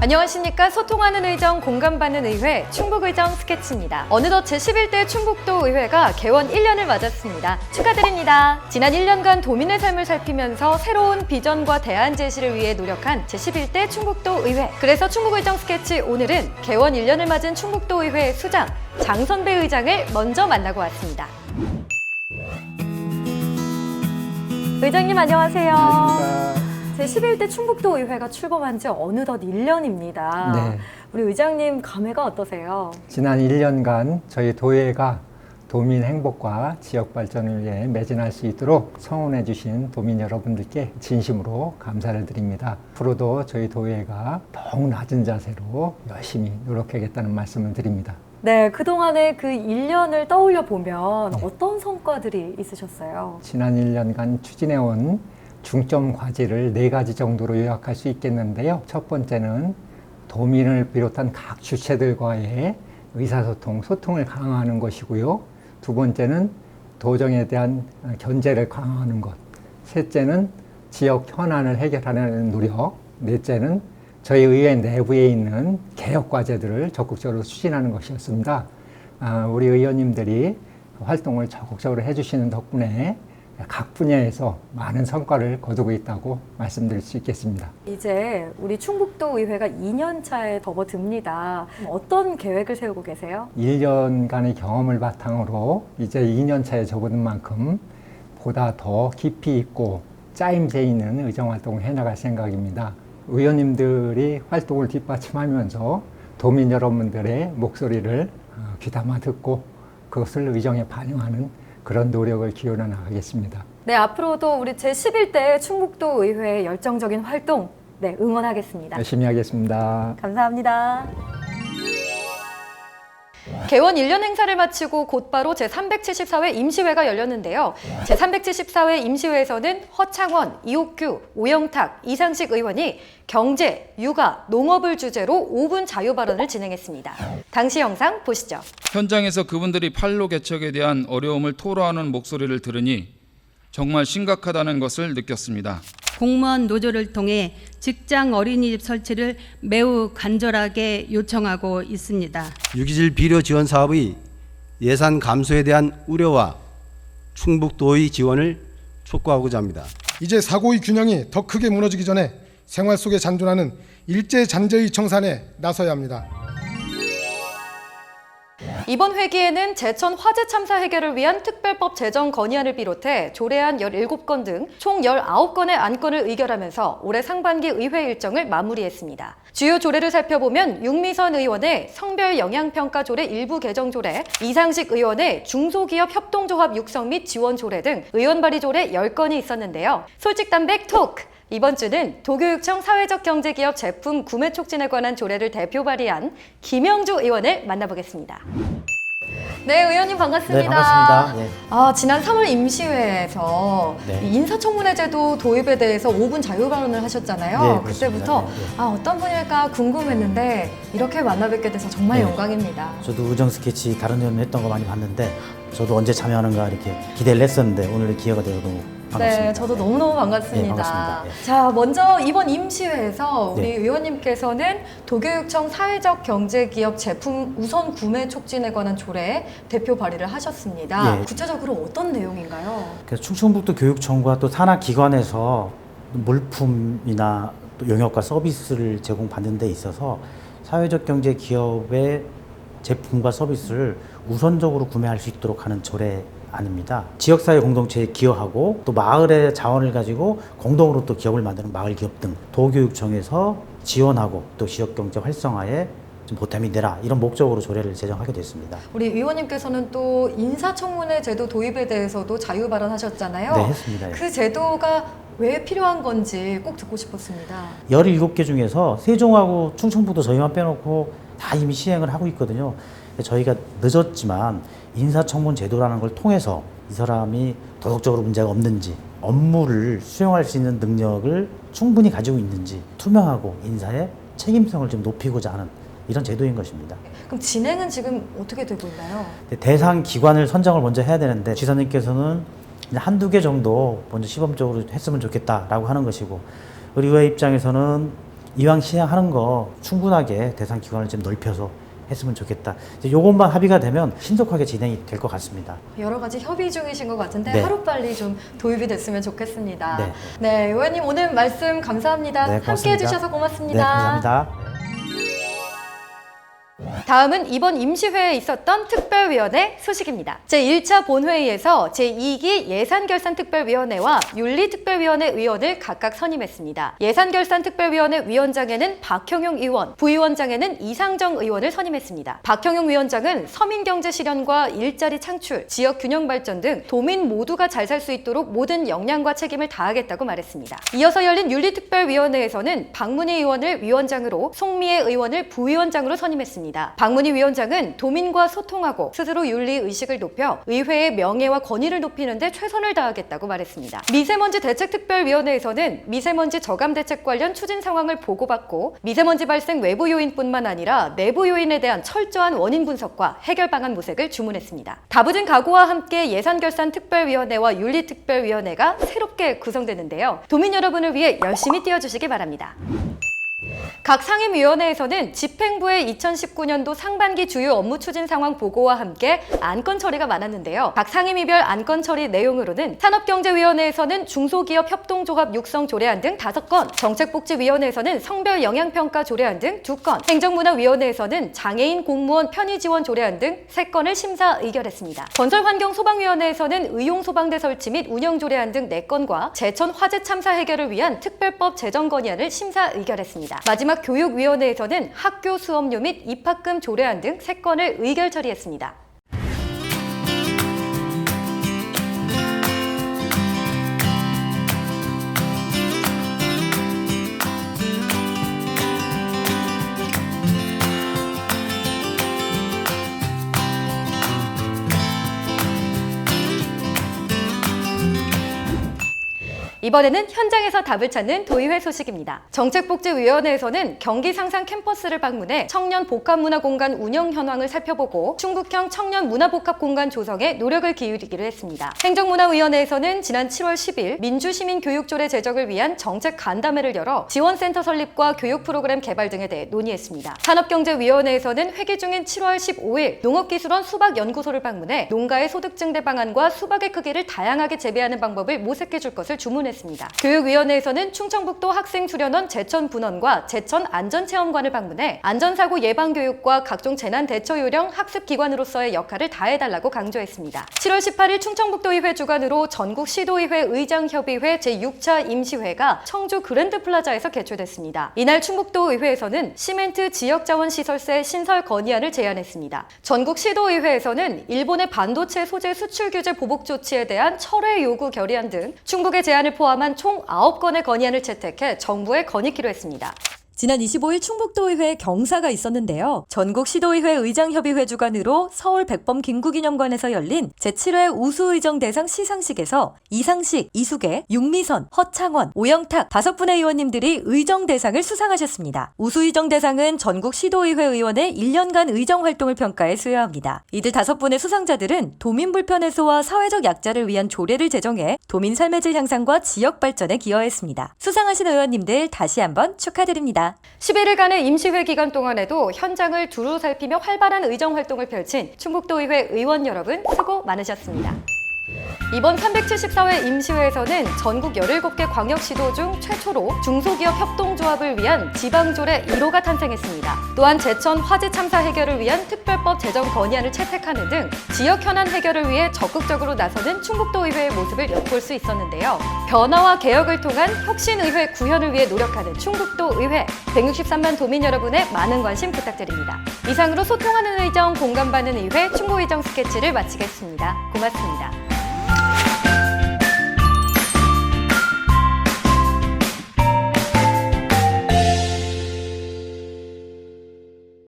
안녕하십니까. 소통하는 의정, 공감받는 의회, 충북의정 스케치입니다. 어느덧 제11대 충북도 의회가 개원 1년을 맞았습니다. 축하드립니다. 지난 1년간 도민의 삶을 살피면서 새로운 비전과 대안 제시를 위해 노력한 제11대 충북도 의회. 그래서 충북의정 스케치 오늘은 개원 1년을 맞은 충북도 의회 수장 장선배 의장을 먼저 만나고 왔습니다. 의장님 안녕하세요. 안녕하십니까. 제11대 충북도 의회가 출범한 지 어느덧 1년입니다. 네. 우리 의장님 감회가 어떠세요? 지난 1년간 저희 도의회가 도민 행복과 지역 발전을 위해 매진할 수 있도록 성원해 주신 도민 여러분들께 진심으로 감사를 드립니다. 앞으로도 저희 도의회가 더욱 낮은 자세로 열심히 노력하겠다는 말씀을 드립니다. 네, 그동안의 그 1년을 떠올려 보면 어떤 성과들이 있으셨어요? 지난 1년간 추진해온 중점 과제를 4가지 정도로 요약할 수 있겠는데요. 첫 번째는 도민을 비롯한 각 주체들과의 의사소통, 소통을 강화하는 것이고요. 두 번째는 도정에 대한 견제를 강화하는 것. 셋째는 지역 현안을 해결하려는 노력. 넷째는 저희 의회 내부에 있는 개혁 과제들을 적극적으로 추진하는 것이었습니다. 우리 의원님들이 활동을 적극적으로 해주시는 덕분에 각 분야에서 많은 성과를 거두고 있다고 말씀드릴 수 있겠습니다. 이제 우리 충북도 의회가 2년 차에 접어듭니다. 어떤 계획을 세우고 계세요? 1년간의 경험을 바탕으로 이제 2년 차에 접어든 만큼 보다 더 깊이 있고 짜임새 있는 의정활동을 해나갈 생각입니다. 의원님들이 활동을 뒷받침하면서 도민 여러분들의 목소리를 귀담아 듣고 그것을 의정에 반영하는 그런 노력을 기울여 나가겠습니다. 네, 앞으로도 우리 제11대 충북도 의회의 열정적인 활동 응원하겠습니다. 열심히 하겠습니다. 감사합니다. 개원 1년 행사를 마치고 곧바로 제374회 임시회가 열렸는데요. 제374회 임시회에서는 허창원, 이옥규, 오영탁, 이상식 의원이 경제, 육아, 농업을 주제로 5분 자유 발언을 진행했습니다. 당시 영상 보시죠. 현장에서 그분들이 판로 개척에 대한 어려움을 토로하는 목소리를 들으니 정말 심각하다는 것을 느꼈습니다. 공무원 노조를 통해 직장 어린이집 설치를 매우 간절하게 요청하고 있습니다. 유기질 비료 지원 사업의 예산 감소에 대한 우려와 충북도의 지원을 촉구하고자 합니다. 이제 사고의 균형이 더 크게 무너지기 전에 생활 속에 잔존하는 일제 잔재의 청산에 나서야 합니다. 이번 회기에는 제천 화재 참사 해결을 위한 특별법 제정 건의안을 비롯해 조례안 17건 등 총 19건의 안건을 의결하면서 올해 상반기 의회 일정을 마무리했습니다. 주요 조례를 살펴보면 윤미선 의원의 성별 영향평가 조례 일부 개정 조례, 이상식 의원의 중소기업 협동조합 육성 및 지원 조례 등 의원 발의 조례 10건이 있었는데요. 솔직담백 토크! 이번 주는 도교육청 사회적 경제기업 제품 구매 촉진에 관한 조례를 대표 발의한 김영주 의원을 만나보겠습니다. 네, 의원님 반갑습니다. 네, 반갑습니다. 예. 지난 3월 임시회에서 네. 인사청문회 제도 도입에 대해서 5분 자유 발언을 하셨잖아요. 네, 그때부터 그렇습니다. 어떤 분일까 궁금했는데 이렇게 만나뵙게 돼서 정말 네. 영광입니다. 저도 의정 스케치 다른 의원 했던 거 많이 봤는데 저도 언제 참여하는가 이렇게 기대를 했었는데 오늘 기회가 되어 너무 반갑습니다. 네, 저도 너무너무 반갑습니다. 네, 반갑습니다. 예. 자, 먼저 이번 임시회에서 우리 네. 의원님께서는 도교육청 사회적 경제기업 제품 우선 구매 촉진에 관한 조례 대표 발의를 하셨습니다. 예. 구체적으로 어떤 내용인가요? 그래서 충청북도 교육청과 또 산하기관에서 물품이나 또 용역과 서비스를 제공받는 데 있어서 사회적 경제 기업의 제품과 서비스를 우선적으로 구매할 수 있도록 하는 조례안입니다. 지역사회 공동체에 기여하고 또 마을의 자원을 가지고 공동으로 또 기업을 만드는 마을 기업 등 도교육청에서 지원하고 또 지역경제 활성화에 좀 보탬이 되라 이런 목적으로 조례를 제정하게 됐습니다. 우리 의원님께서는 또 인사청문회 제도 도입에 대해서도 자유 발언하셨잖아요. 네, 했습니다. 예. 그 제도가 왜 필요한 건지 꼭 듣고 싶었습니다. 17개 중에서 세종하고 충청북도 저희만 빼놓고 다 이미 시행을 하고 있거든요. 저희가 늦었지만 인사청문 제도라는 걸 통해서 이 사람이 도덕적으로 문제가 없는지 업무를 수행할 수 있는 능력을 충분히 가지고 있는지 투명하고 인사의 책임성을 좀 높이고자 하는 이런 제도인 것입니다. 그럼 진행은 지금 어떻게 되고 있나요? 대상 기관을 선정을 먼저 해야 되는데 지사님께서는 한두 개 정도 먼저 시범적으로 했으면 좋겠다라고 하는 것이고 우리 의회 입장에서는 이왕 시행하는 거 충분하게 대상 기관을 좀 넓혀서 했으면 좋겠다. 이제 요것만 합의가 되면 신속하게 진행이 될 것 같습니다. 여러 가지 협의 중이신 것 같은데 네. 하루빨리 좀 도입이 됐으면 좋겠습니다. 네. 네, 의원님 오늘 말씀 감사합니다. 네, 고맙습니다. 함께해 주셔서 고맙습니다. 네, 감사합니다. 다음은 이번 임시회에 있었던 특별위원회 소식입니다. 제1차 본회의에서 제2기 예산결산특별위원회와 윤리특별위원회 의원을 각각 선임했습니다. 예산결산특별위원회 위원장에는 박형용 의원, 부위원장에는 이상정 의원을 선임했습니다. 박형용 위원장은 서민경제 실현과 일자리 창출, 지역균형 발전 등 도민 모두가 잘 살 수 있도록 모든 역량과 책임을 다하겠다고 말했습니다. 이어서 열린 윤리특별위원회에서는 박문희 의원을 위원장으로, 송미애 의원을 부위원장으로 선임했습니다. 박문희 위원장은 도민과 소통하고 스스로 윤리의식을 높여 의회의 명예와 권위를 높이는 데 최선을 다하겠다고 말했습니다. 미세먼지 대책특별위원회에서는 미세먼지 저감 대책 관련 추진 상황을 보고받고 미세먼지 발생 외부 요인뿐만 아니라 내부 요인에 대한 철저한 원인 분석과 해결 방안 모색을 주문했습니다. 다부진 각오와 함께 예산결산특별위원회와 윤리특별위원회가 새롭게 구성되는데요. 도민 여러분을 위해 열심히 뛰어주시기 바랍니다. 각 상임위원회에서는 집행부의 2019년도 상반기 주요 업무 추진 상황 보고와 함께 안건 처리가 많았는데요. 각 상임위별 안건 처리 내용으로는 산업경제위원회에서는 중소기업 협동조합 육성 조례안 등 5건, 정책복지위원회에서는 성별 영향평가 조례안 등 2건, 행정문화위원회에서는 장애인 공무원 편의 지원 조례안 등 3건을 심사 의결했습니다. 건설환경소방위원회에서는 의용소방대 설치 및 운영 조례안 등 4건과 제천 화재 참사 해결을 위한 특별법 제정 건의안을 심사 의결했습니다. 마지막 교육위원회에서는 학교 수업료 및 입학금 조례안 등 3건을 의결 처리했습니다. 이번에는 현장에서 답을 찾는 도의회 소식입니다. 정책복지위원회에서는 경기 상상 캠퍼스를 방문해 청년 복합문화공간 운영 현황을 살펴보고 충북형 청년 문화복합공간 조성에 노력을 기울이기로 했습니다. 행정문화위원회에서는 지난 7월 10일 민주시민교육조례 제정을 위한 정책 간담회를 열어 지원센터 설립과 교육 프로그램 개발 등에 대해 논의했습니다. 산업경제위원회에서는 회기 중인 7월 15일 농업기술원 수박연구소를 방문해 농가의 소득 증대 방안과 수박의 크기를 다양하게 재배하는 방법을 모색해 줄 것을 주문했습니다. 교육위원회에서는 충청북도 학생수련원 제천분원과 제천안전체험관을 방문해 안전사고 예방교육과 각종 재난대처요령 학습기관으로서의 역할을 다해달라고 강조했습니다. 7월 18일 충청북도의회 주관으로 전국시도의회 의장협의회 제6차 임시회가 청주 그랜드플라자에서 개최됐습니다. 이날 충북도의회에서는 시멘트 지역자원시설세 신설 건의안을 제안했습니다. 전국시도의회에서는 일본의 반도체 소재 수출 규제 보복 조치에 대한 철회 요구 결의안 등 충북의 제안을 포함한 총 9건의 건의안을 채택해 정부에 건의키로 했습니다. 지난 25일 충북도의회 경사가 있었는데요. 전국시도의회 의장협의회 주관으로 서울 백범 김구기념관에서 열린 제7회 우수의정 대상 시상식에서 이상식, 이수계, 윤미선, 허창원, 오영탁 5분의 의원님들이 의정 대상을 수상하셨습니다. 우수의정 대상은 전국시도의회 의원의 1년간 의정 활동을 평가해 수여합니다. 이들 5분의 수상자들은 도민 불편 해소와 사회적 약자를 위한 조례를 제정해 도민 삶의 질 향상과 지역 발전에 기여했습니다. 수상하신 의원님들 다시 한번 축하드립니다. 11일간의 임시회 기간 동안에도 현장을 두루 살피며 활발한 의정 활동을 펼친 충북도의회 의원 여러분 수고 많으셨습니다. 이번 374회 임시회에서는 전국 17개 광역시도 중 최초로 중소기업 협동조합을 위한 지방조례 1호가 탄생했습니다. 또한 제천 화재 참사 해결을 위한 특별법 제정 건의안을 채택하는 등 지역 현안 해결을 위해 적극적으로 나서는 충북도의회의 모습을 엿볼 수 있었는데요. 변화와 개혁을 통한 혁신의회 구현을 위해 노력하는 충북도의회 163만 도민 여러분의 많은 관심 부탁드립니다. 이상으로 소통하는 의정, 공감받는 의회 충북의정 스케치를 마치겠습니다. 고맙습니다.